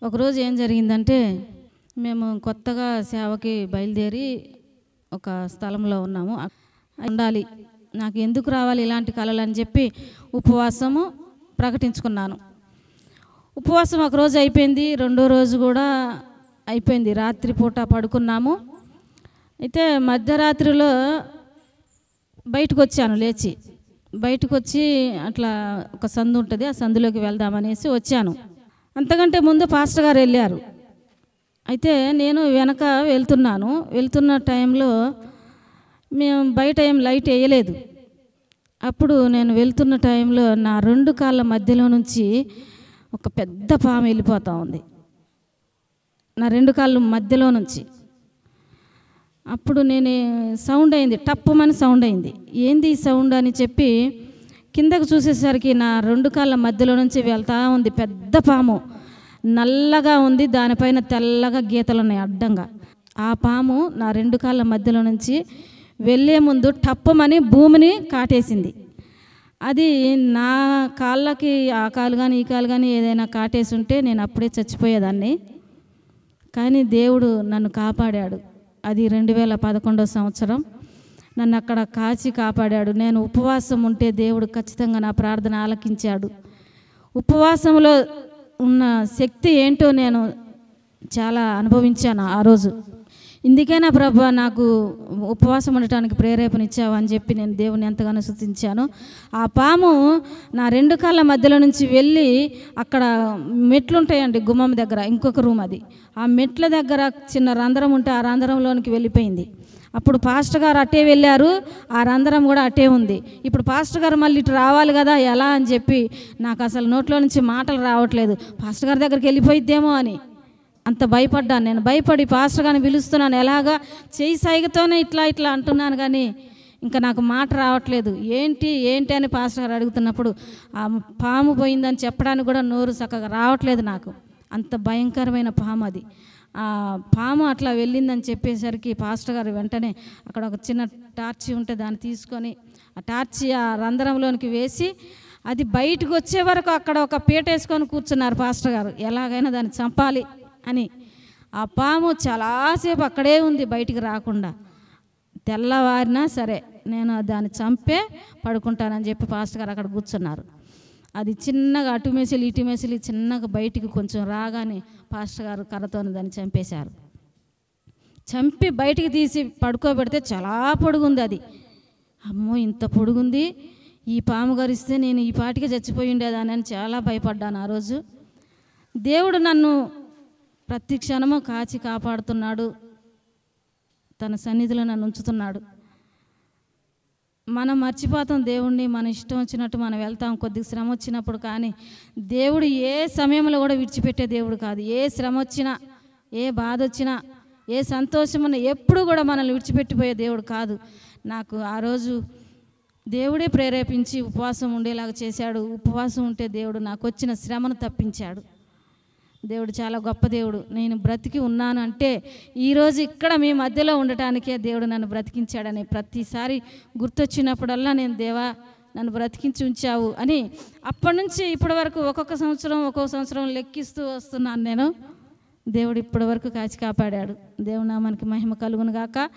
ఒకరోజు ఏం జరిగిందంటే మేము కొత్తగా సేవకి బయలుదేరి ఒక స్థలంలో ఉన్నాము. ఉండాలి, నాకు ఎందుకు రావాలి ఇలాంటి కళలు అని చెప్పి ఉపవాసము ప్రకటించుకున్నాను. ఉపవాసం ఒకరోజు అయిపోయింది, రెండో రోజు కూడా అయిపోయింది. రాత్రిపూట పడుకున్నాము. అయితే మధ్యరాత్రిలో బయటకు వచ్చాను. లేచి బయటకు వచ్చి అట్లా ఒక సందు ఉంటుంది, ఆ సందులోకి వెళ్దామనేసి వచ్చాను. అంతకంటే ముందు పాస్టర్ గారు వెళ్ళారు. అయితే నేను వెనక వెళ్తున్న టైంలో మేము బయట ఏం లైట్ వేయలేదు. అప్పుడు నేను వెళ్తున్న టైంలో నా రెండు కాళ్ళ మధ్యలో నుంచి ఒక పెద్ద పాము వెళ్ళిపోతూ ఉంది, నా రెండు కాళ్ళ మధ్యలో నుంచి. అప్పుడు నేను సౌండ్ అయింది, టప్పుమని సౌండ్ అయింది. ఏంది ఈ సౌండ్ అని చెప్పి కిందకు చూసేసరికి నా రెండు కాళ్ళ మధ్యలో నుంచి వెళ్తూ ఉంది పెద్ద పాము. నల్లగా ఉంది, దానిపైన తెల్లగా గీతలు ఉన్నాయి అడ్డంగా. ఆ పాము నా రెండు కాళ్ళ మధ్యలో నుంచి వెళ్ళే ముందు టప్పుమని భూమిని కాటేసింది. అది నా కాళ్ళకి ఆ కాలు కానీ ఈ కాలు కానీ ఏదైనా కాటేసి ఉంటే నేను అప్పుడే చచ్చిపోయేదాన్ని. కానీ దేవుడు నన్ను కాపాడాడు. అది 2011 సంవత్సరం. నన్ను అక్కడ కాచి కాపాడాడు. నేను ఉపవాసం ఉంటే దేవుడు ఖచ్చితంగా నా ప్రార్థన ఆలకించాడు. ఉపవాసంలో ఉన్న శక్తి ఏంటో నేను చాలా అనుభవించాను ఆ రోజు. ఇందుకైనా ప్రభా నాకు ఉపవాసం ఉండటానికి ప్రేరేపణ ఇచ్చావు అని చెప్పి నేను దేవుని ఎంతగానో స్తుతించాను. ఆ పాము నా రెండు కాళ్ళ మధ్యలో నుంచి వెళ్ళి అక్కడ మెట్లు ఉంటాయండి గుమ్మం దగ్గర, ఇంకొక రూమ్ అది. ఆ మెట్ల దగ్గర చిన్న రంధ్రం ఉంటే ఆ రంధ్రంలోనికి వెళ్ళిపోయింది. అప్పుడు పాస్టర్ గారు అట్టే వెళ్ళారు, ఆ రంధ్రం కూడా అట్టే ఉంది. ఇప్పుడు పాస్టర్ గారు మళ్ళీ ఇటు రావాలి కదా, ఎలా అని చెప్పి నాకు అసలు నోట్లో నుంచి మాటలు రావట్లేదు. పాస్టర్ గారి దగ్గరికి వెళ్ళిపోయిద్దేమో అని అంత భయపడ్డాను. నేను భయపడి పాస్టర్ గారిని పిలుస్తున్నాను, ఎలాగా చేయి సైగతోనే ఇట్లా అంటున్నాను, కానీ ఇంకా నాకు మాట రావట్లేదు. ఏంటి అని పాస్టర్ గారు అడుగుతున్నప్పుడు ఆ పాము పోయిందని చెప్పడానికి కూడా నోరు చక్కగా రావట్లేదు నాకు. అంత భయంకరమైన పాము అది. ఆ పాము అట్లా వెళ్ళిందని చెప్పేసరికి పాస్టర్ గారు వెంటనే అక్కడ ఒక చిన్న టార్చి ఉంటే దాన్ని తీసుకొని ఆ టార్చి ఆ రంధ్రంలోనికి వేసి అది బయటకు వచ్చే వరకు అక్కడ ఒక పీట వేసుకొని కూర్చున్నారు పాస్టర్ గారు, ఎలాగైనా దాన్ని చంపాలి అని. ఆ పాము చాలాసేపు అక్కడే ఉంది, బయటికి రాకుండా. తెల్లవారినా సరే నేను దాన్ని చంపే పడుకుంటానని చెప్పి పాస్టర్ గారు అక్కడ కూర్చున్నారు. అది చిన్నగా అటు మెసిలి చిన్నగా బయటికి కొంచెం రాగానే పాస్టర్ గారు కర్రతో దాన్ని చంపేశారు. చంపి బయటికి తీసి పడుకోబెడితే చాలా పొడుగుంది అది. అమ్మో ఇంత పొడుగుంది, ఈ పాము గరిస్తే నేను ఈ పాటికి చచ్చిపోయి ఉండేదాన్ని అని చాలా భయపడ్డాను ఆ రోజు. దేవుడు నన్ను ప్రతి క్షణము కాచి కాపాడుతున్నాడు, తన సన్నిధిలో నన్ను ఉంచుతున్నాడు. మనం మర్చిపోతాం దేవుణ్ణి, మన ఇష్టం వచ్చినట్టు మనం వెళ్తాం కొద్దిగా శ్రమ వచ్చినప్పుడు. కానీ దేవుడు ఏ సమయంలో కూడా విడిచిపెట్టే దేవుడు కాదు. ఏ శ్రమ వచ్చినా, ఏ బాధ వచ్చినా, ఏ సంతోషం ఉన్నా ఎప్పుడు కూడా మనల్ని విడిచిపెట్టిపోయే దేవుడు కాదు. నాకు ఆ రోజు దేవుడే ప్రేరేపించి ఉపవాసం ఉండేలాగా చేశాడు. ఉపవాసం ఉంటే దేవుడు నాకు వచ్చిన శ్రమను తప్పించాడు. దేవుడు చాలా గొప్ప దేవుడు. నేను బ్రతికి ఉన్నానంటే ఈరోజు ఇక్కడ మీ మధ్యలో ఉండటానికే దేవుడు నన్ను బ్రతికించాడని ప్రతిసారి గుర్తొచ్చినప్పుడల్లా నేను దేవా నన్ను బ్రతికించి ఉంచావు అని అప్పటి నుంచి ఇప్పటి వరకు ఒక్కొక్క సంవత్సరం లెక్కిస్తూ వస్తున్నాను నేను. దేవుడు ఇప్పటి వరకు కాచి కాపాడాడు. దేవుని నామానికి మహిమ కలుగును గాక.